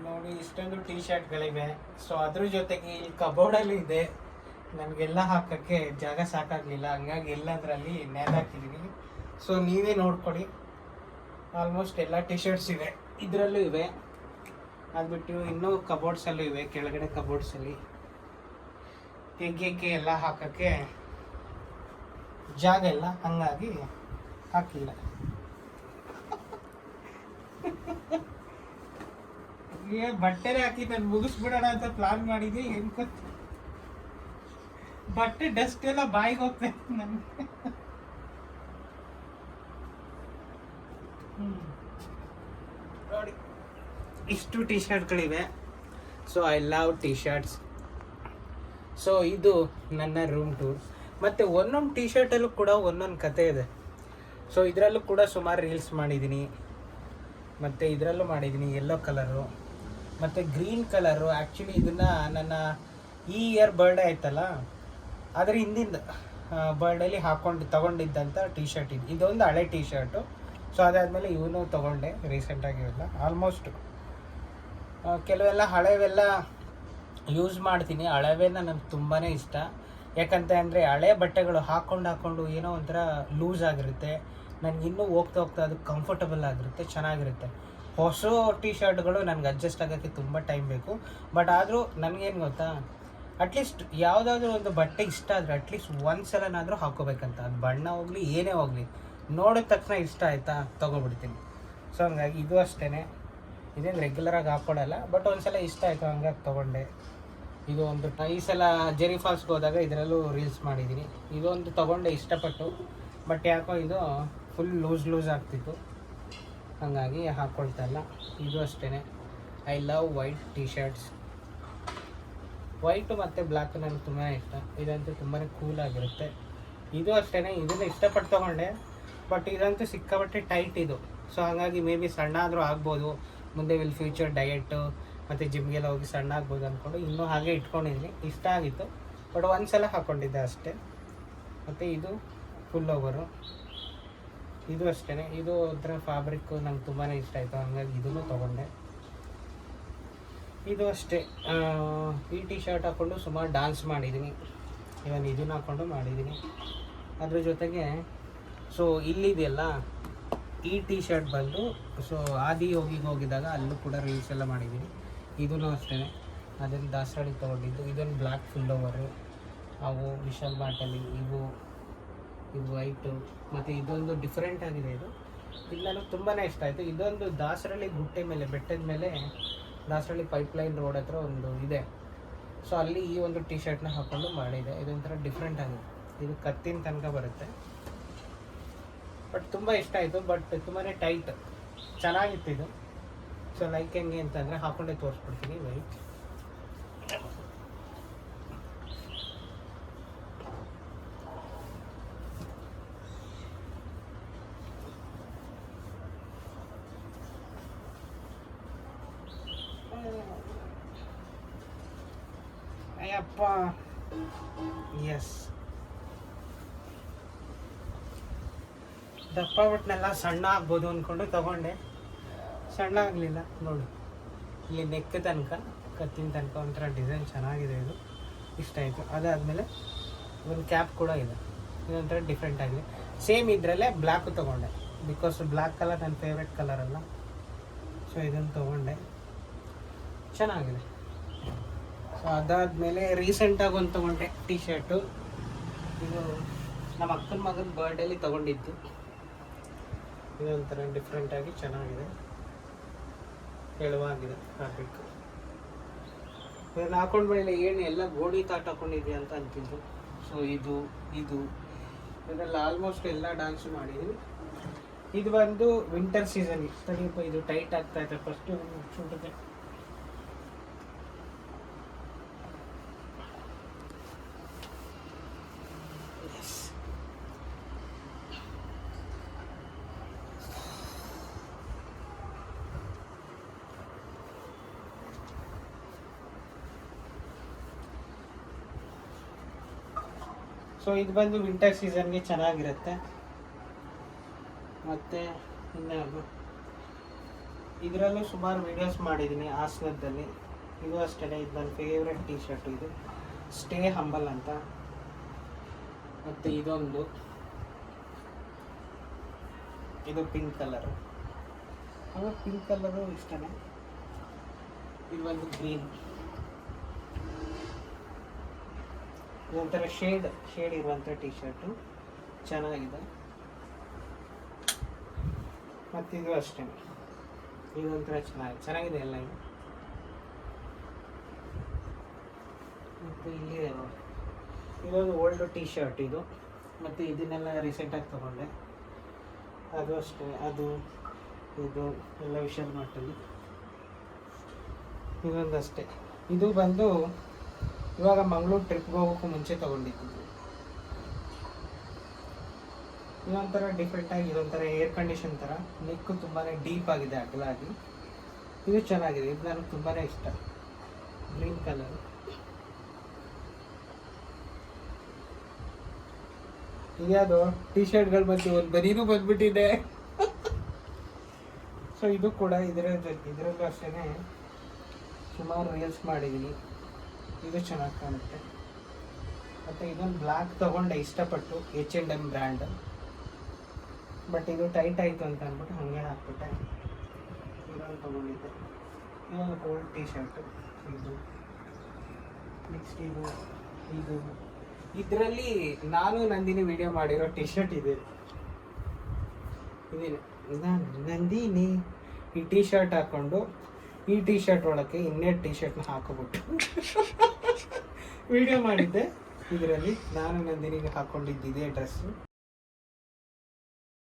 ನೋಡಿ ಇಷ್ಟೊಂದು ಟೀ ಶರ್ಟ್ಗಳಿವೆ. ಸೊ ಅದ್ರ ಜೊತೆಗೆ ಇಲ್ಲಿ ಕಬೋರ್ಡಲ್ಲಿ ಇದೆ, ನನಗೆಲ್ಲ ಹಾಕೋಕ್ಕೆ ಜಾಗ ಸಾಕಾಗಲಿಲ್ಲ, ಹಂಗಾಗಿ ಎಲ್ಲದರಲ್ಲಿ ನೇತಾಕಿದ್ದೀನಿ. ಸೊ ನೀವೇ ನೋಡ್ಕೊಳ್ಳಿ, ಆಲ್ಮೋಸ್ಟ್ ಎಲ್ಲ ಟೀ ಶರ್ಟ್ಸ್ ಇವೆ, ಇದರಲ್ಲೂ ಇವೆ. ಅದು ಬಿಟ್ಟು ಇನ್ನೂ ಕಬೋರ್ಡ್ಸಲ್ಲೂ ಇವೆ, ಕೆಳಗಡೆ ಕಬೋರ್ಡ್ಸಲ್ಲಿ ತೆಗಿಯೋಕ್ಕೆ ಎಲ್ಲ ಹಾಕೋಕ್ಕೆ ಜಾಗ ಇಲ್ಲ, ಹಂಗಾಗಿ ಹಾಕಿಲ್ಲ. ಬಟ್ಟೆನೇ ಹಾಕಿ ನಾನು ಮುಗಿಸ್ಬಿಡೋಣ ಅಂತ ಪ್ಲಾನ್ ಮಾಡಿದ್ದೆ, ಏನ್ ಗೊತ್ತ ಬಟ್ಟೆ ಡಸ್ಟ್ ಎಲ್ಲ ಬಾಯಿಗೆ ಹೋಗ್ತದೆ ನನಗೆ. ನೋಡಿ ಇಷ್ಟು ಟೀ ಶರ್ಟ್ಗಳಿವೆ. So I love T-shirts. So ಇದು ನನ್ನ ರೂಮ್ ಟೂರ್. ಮತ್ತು ಒಂದೊಂದು ಟೀ ಶರ್ಟಲ್ಲೂ ಕೂಡ ಒಂದೊಂದು ಕತೆ ಇದೆ. ಸೊ ಇದರಲ್ಲೂ ಕೂಡ ಸುಮಾರು ರೀಲ್ಸ್ ಮಾಡಿದ್ದೀನಿ, ಮತ್ತು ಇದರಲ್ಲೂ ಮಾಡಿದ್ದೀನಿ. ಯೆಲ್ಲೋ ಕಲರು ಮತ್ತು ಗ್ರೀನ್ ಕಲರು. ಆ್ಯಕ್ಚುಲಿ ಇದನ್ನು ನನ್ನ ಈ ಇಯರ್ ಬರ್ಡೇ ಆಯ್ತಲ್ಲ, ಅದರ ಹಿಂದಿಂದ ಬರ್ಡೇಲಿ ತೊಗೊಂಡಿದ್ದಂಥ ಟೀ ಶರ್ಟ್ ಇದು. ಇದೊಂದು ಹಳೆ ಟೀ ಶರ್ಟು. ಸೊ ಅದಾದಮೇಲೆ ಇವನು ತೊಗೊಂಡೆ ರೀಸೆಂಟಾಗಿ. ಇವೆಲ್ಲ ಆಲ್ಮೋಸ್ಟ್ ಕೆಲವೆಲ್ಲ ಹಳೆವೆಲ್ಲ ಯೂಸ್ ಮಾಡ್ತೀನಿ. ಹಳೆವೇ ನನಗೆ ತುಂಬಾ ಇಷ್ಟ. ಯಾಕಂತ ಅಂದರೆ ಹಳೆ ಬಟ್ಟೆಗಳು ಹಾಕ್ಕೊಂಡು ಏನೋ ಒಂಥರ ಲೂಸ್ ಆಗಿರುತ್ತೆ, ನನಗೆ ಇನ್ನೂ ಹೋಗ್ತಾ ಅದು ಕಂಫರ್ಟಬಲ್ ಆಗಿರುತ್ತೆ, ಚೆನ್ನಾಗಿರುತ್ತೆ. ಹೊಸ ಟೀ ಶರ್ಟ್ಗಳು ನನಗೆ ಅಡ್ಜಸ್ಟ್ ಆಗೋಕ್ಕೆ ತುಂಬ ಟೈಮ್ ಬೇಕು. ಬಟ್ ಆದರೂ ನನಗೇನು ಗೊತ್ತಾ, ಅಟ್ಲೀಸ್ಟ್ ಯಾವುದಾದ್ರೂ ಒಂದು ಬಟ್ಟೆ ಇಷ್ಟ ಆದರೆ ಅಟ್ಲೀಸ್ಟ್ ಒಂದು ಸಲನಾದರೂ ಹಾಕೋಬೇಕಂತ. ಅದು ಬಣ್ಣ ಹೋಗಲಿ ಏನೇ ಹೋಗಲಿ, ನೋಡಿದ ತಕ್ಷಣ ಇಷ್ಟ ಆಯಿತಾ ತೊಗೊಬಿಡ್ತೀನಿ. ಸೊ ಹಂಗಾಗಿ ಇದು ಅಷ್ಟೇ, ಇದೇನು ರೆಗ್ಯುಲರಾಗಿ ಹಾಕ್ಕೊಡಲ್ಲ, ಬಟ್ ಒಂದು ಸಲ ಇಷ್ಟ ಆಯಿತು ಹಂಗಾಗಿ ತೊಗೊಂಡೆ. ಇದು ಒಂದು ಈ ಸಲ ಜೆರಿ ಫಾಲ್ಸ್ಗೆ ಹೋದಾಗ ಇದರಲ್ಲೂ ರೀಲ್ಸ್ ಮಾಡಿದ್ದೀನಿ. ಇದೊಂದು ತೊಗೊಂಡೆ ಇಷ್ಟಪಟ್ಟು, ಬಟ್ ಯಾಕೋ ಇದು ಫುಲ್ ಲೂಸ್ ಆಗ್ತಿತ್ತು, ಹಾಗಾಗಿ ಹಾಕ್ಕೊಳ್ತಾ ಇಲ್ಲ. ಇದು ಅಷ್ಟೇ, I love white T shirts. White ಮತ್ತು ಬ್ಲ್ಯಾಕು ನನಗೆ ತುಂಬಾ ಇಷ್ಟ. ಇದಂತೂ ತುಂಬಾ ಕೂಲಾಗಿರುತ್ತೆ. ಇದು ಅಷ್ಟೇ, ಇದನ್ನು ಇಷ್ಟಪಟ್ಟು ತೊಗೊಂಡೆ, ಬಟ್ ಇದಂತೂ ಸಿಕ್ಕಾಪಟ್ಟೆ ಟೈಟ್ ಇದು. ಸೊ ಹಾಗಾಗಿ ಮೇ ಬಿ ಸಣ್ಣ ಆದರೂ ಆಗ್ಬೋದು ಮುಂದೆ, ಫ್ಯೂಚರ್ ಡಯೆಟ್ಟು ಮತ್ತು ಜಿಮ್ಗೆಲ್ಲ ಹೋಗಿ ಸಣ್ಣ ಆಗ್ಬೋದು ಅಂದ್ಕೊಂಡು ಇನ್ನೂ ಹಾಗೆ ಇಟ್ಕೊಂಡಿದ್ದೀನಿ. ಇಷ್ಟ ಆಗಿತ್ತು, ಬಟ್ ಒಂದು ಸಲ ಹಾಕ್ಕೊಂಡಿದ್ದೆ ಅಷ್ಟೇ. ಮತ್ತು ಇದು ಫುಲ್ ಓವರು. ಇದು ಅಷ್ಟೇ, ಇದು ಒಂಥರ ಫ್ಯಾಬ್ರಿಕ್ಕು ನಂಗೆ ತುಂಬಾ ಇಷ್ಟ ಆಯಿತು, ಹಂಗಾಗಿ ಇದನ್ನು ತೊಗೊಂಡೆ. ಇದು ಅಷ್ಟೇ. ಈ ಟೀ ಶರ್ಟ್ ಹಾಕ್ಕೊಂಡು ಸುಮಾರು ಡ್ಯಾನ್ಸ್ ಮಾಡಿದ್ದೀನಿ. ಇವನ್ ಇದನ್ನು ಹಾಕ್ಕೊಂಡು ಮಾಡಿದ್ದೀನಿ. ಅದ್ರ ಜೊತೆಗೆ ಸೊ ಇಲ್ಲಿದೆಯಲ್ಲ ಈ ಟೀ ಶರ್ಟ್ ಬಂದು, ಸೊ ಆದಿ ಹೋಗಿದಾಗ ಅಲ್ಲೂ ಕೂಡ ರೀಲ್ಸ್ ಎಲ್ಲ ಮಾಡಿದ್ದೀನಿ. ಇದೂ ಅಷ್ಟೇ, ಅದನ್ನು ದಾಸರಳ್ಳಿ ತೊಗೊಂಡಿದ್ದು. ಇದೊಂದು ಬ್ಲ್ಯಾಕ್ ಫುಲ್ ಓವರು, ಅವು ವಿಶಾಲ್ ಬಾಟಲ್ಲಿ ಇವು ವೈಟು. ಮತ್ತು ಇದೊಂದು ಡಿಫ್ರೆಂಟ್ ಆಗಿದೆ. ಇದು ನನಗೆ ತುಂಬಾ ಇಷ್ಟ ಆಯಿತು. ಇದೊಂದು ದಾಸರಳ್ಳಿ ಗುಟ್ಟೆ ಮೇಲೆ, ಬೆಟ್ಟದ ಮೇಲೆ, ದಾಸರಳ್ಳಿ ಪೈಪ್ಲೈನ್ ರೋಡ್ ಹತ್ರ ಒಂದು ಇದೆ. ಸೊ ಅಲ್ಲಿ ಈ ಒಂದು ಟೀ ಶರ್ಟ್ನ ಹಾಕ್ಕೊಂಡು ಮಾಡಿದೆ. ಇದೊಂಥರ ಡಿಫ್ರೆಂಟ್ ಆಗಿದೆ. ಇದು ಕತ್ತಿನ ತನಕ ಬರುತ್ತೆ, ಬಟ್ ತುಂಬ ಇಷ್ಟ ಆಯಿತು. ಬಟ್ ತುಂಬಾ ಟೈಟ್, ಚೆನ್ನಾಗಿತ್ತು ಇದು. ಸೊ ಲೈಕ್ ಹೆಂಗೆ ಅಂತಂದರೆ ಹಾಕ್ಕೊಂಡೇ ತೋರಿಸ್ಬಿಡ್ತೀನಿ. ವೈಟ್ ಅಯ್ಯಪ್ಪ, ಎಸ್, ದಪ್ಪ ಬಟ್ನೆಲ್ಲ ಸಣ್ಣ ಆಗ್ಬೋದು ಅಂದ್ಕೊಂಡು ತೊಗೊಂಡೆ. ಸಣ್ಣ ಆಗಲಿಲ್ಲ. ನೋಡಿ ಇಲ್ಲಿ ನೆಕ್ ತನಕ, ಕತ್ತಿನ ತನಕ ಒಂಥರ ಡಿಸೈನ್ ಚೆನ್ನಾಗಿದೆ. ಇದು ಇಷ್ಟ ಆಯಿತು. ಅದಾದಮೇಲೆ ಒಂದು ಕ್ಯಾಪ್ ಕೂಡ ಇದೆ, ಇದೊಂಥರ ಡಿಫ್ರೆಂಟ್ ಆಗಿದೆ. ಸೇಮ್ ಇದರಲ್ಲೇ ಬ್ಲ್ಯಾಕು ತೊಗೊಂಡೆ, ಬಿಕಾಸ್ ಬ್ಲ್ಯಾಕ್ ಕಲರ್ ನನ್ನ ಫೇವ್ರೆಟ್ ಕಲರ್ ಅಲ್ಲ. ಸೊ ಇದನ್ನು ತೊಗೊಂಡೆ, ಚೆನ್ನಾಗಿದೆ. ಸೊ ಅದಾದಮೇಲೆ ರೀಸೆಂಟಾಗಿ ಒಂದು ತೊಗೊಂಡೆ ಟೀ ಶರ್ಟು. ಇದು ನಮ್ಮ ಅಕ್ಕನ ಮಗನ ಬರ್ಡೇಲಿ ತೊಗೊಂಡಿದ್ದು. ಇದೊಂಥರ ಡಿಫ್ರೆಂಟಾಗಿ ಚೆನ್ನಾಗಿದೆ, ತೆಳುವಾಗಿದೆ ಫ್ಯಾಬ್ರಿಕ್. ಇದನ್ನು ಹಾಕೊಂಡ ಮೇಲೆ ಏನು ಎಲ್ಲ ಗೋಡಿ ತಾಟ್ ಹಾಕೊಂಡಿದ್ಯಾ ಅಂತ ಅಂತಿದ್ರು. ಸೊ ಇದೆಲ್ಲ ಆಲ್ಮೋಸ್ಟ್ ಎಲ್ಲ ಡ್ಯಾನ್ಸ್ ಮಾಡಿದ್ದೀನಿ. ಇದು ಬಂದು ವಿಂಟರ್ ಸೀಸನ್ಗೆ ತಡಿಯಪ್ಪ, ಇದು ಟೈಟ್ ಆಗ್ತಾಯಿದೆ. ಫಸ್ಟು ಚೂಟದೆ. ಸೊ ಇದು ಬಂದು ವಿಂಟರ್ ಸೀಸನ್ಗೆ ಚೆನ್ನಾಗಿರುತ್ತೆ. ಮತ್ತು ಇನ್ನು ಇದರಲ್ಲೂ ಸುಮಾರು ವೀಡಿಯೋಸ್ ಮಾಡಿದ್ದೀನಿ ಹಾಸನದಲ್ಲಿ. ಇದು ಅಷ್ಟೇ, ಇದು ನನ್ನ ಫೇವ್ರೆಟ್ ಟೀ ಶರ್ಟ್. ಇದು ಸ್ಟೇ ಹಂಬಲ್ ಅಂತ. ಮತ್ತು ಇದೊಂದು, ಇದು ಪಿಂಕ್ ಕಲರು. ಆವಾಗ ಪಿಂಕ್ ಕಲರು ಇಷ್ಟನೇ. ಇದು ಒಂದು ಗ್ರೀನ್, ಇದೊಂಥರ ಶೇಡ್ ಇರುವಂಥ ಟೀ ಶರ್ಟು, ಚೆನ್ನಾಗಿದೆ. ಮತ್ತು ಇದು ಅಷ್ಟೇ, ಇದೊಂಥರ ಚೆನ್ನಾಗಿದೆ ಎಲ್ಲ. ಇದು ಮತ್ತು ಇಲ್ಲಿದೆ ನೋಡಿ, ಇದೊಂದು ಓಲ್ಡ್ ಟೀ ಶರ್ಟ್ ಇದು. ಮತ್ತು ಇದನ್ನೆಲ್ಲ ರೀಸೆಂಟಾಗಿ ತೊಗೊಂಡೆ. ಅದು ಅಷ್ಟೇ, ಅದು ಇದು ಎಲ್ಲ ವಿಶಾಲ್ ಮಾರ್ಟಲ್ಲಿ. ಇದೊಂದು ಅಷ್ಟೇ. ಇದು ಬಂದು ಇವಾಗ ಮಂಗಳೂರು ಟ್ರಿಪ್ಗೆ ಹೋಗೋಕ್ಕೂ ಮುಂಚೆ ತೊಗೊಂಡಿದ್ದು. ಇದೊಂಥರ ಡಿಫ್ರೆಂಟಾಗಿ, ಇದೊಂಥರ ಏರ್ ಕಂಡೀಷನ್ ಥರ. ನೆಕ್ಕು ತುಂಬಾ ಡೀಪ್ ಆಗಿದೆ ಅಗಲಾಗಿ. ಇದು ಚೆನ್ನಾಗಿದೆ, ಇದು ನನಗೆ ತುಂಬಾ ಇಷ್ಟ. Green colour. ಇದ್ಯಾವುದು ಟೀ ಶರ್ಟ್ಗಳು ಬಂದು ಒಂದು ಬರೀನೂ ಬಂದ್ಬಿಟ್ಟಿದೆ. ಸೊ ಇದು ಕೂಡ ಇದರಲ್ಲೂ ಅಷ್ಟೇ ಸುಮಾರು ರೀಲ್ಸ್ ಮಾಡಿದ್ದೀನಿ. ಇದು ಚೆನ್ನಾಗಿ ಕಾಣುತ್ತೆ. ಮತ್ತು ಇದೊಂದು ಬ್ಲ್ಯಾಕ್ ತೊಗೊಂಡೆ ಇಷ್ಟಪಟ್ಟು, H&M ಬ್ರ್ಯಾಂಡ್. ಬಟ್ ಇದು ಟೈಟ್ ಆಯಿತು ಅಂತ ಅಂದ್ಬಿಟ್ಟು ಹಾಗೆ ಹಾಕ್ಬಿಟ್ಟೆ. ಇದೊಂದು ತೊಗೊಂಡಿದ್ದೆ. ಇದೊಂದು ಓಲ್ಡ್ ಟೀ ಶರ್ಟು. ಇದು ನೆಕ್ಸ್ಟ್ ಇದು ಇದರಲ್ಲಿ ನಾನು ನಂದಿನಿ ವಿಡಿಯೋ ಮಾಡಿರೋ ಟಿ ಶರ್ಟ್ ಇದೆ. ನಾನು ನಂದಿನಿ ಈ ಟೀ ಶರ್ಟ್ ಹಾಕ್ಕೊಂಡು ಈ ಟೀ ಶರ್ಟ್ ಒಳಗೆ ಇನ್ನೆರಡು ಟೀ ಶರ್ಟ್ನ ಹಾಕೋಬಿಟ್ಟು ವಿಡಿಯೋ ಮಾಡಿದ್ದೆ. ಇದರಲ್ಲಿ ನಾನು ನಂದಿನಿಗೆ ಹಾಕ್ಕೊಂಡಿದ್ದಿದೆ ಡ್ರೆಸ್ಸು.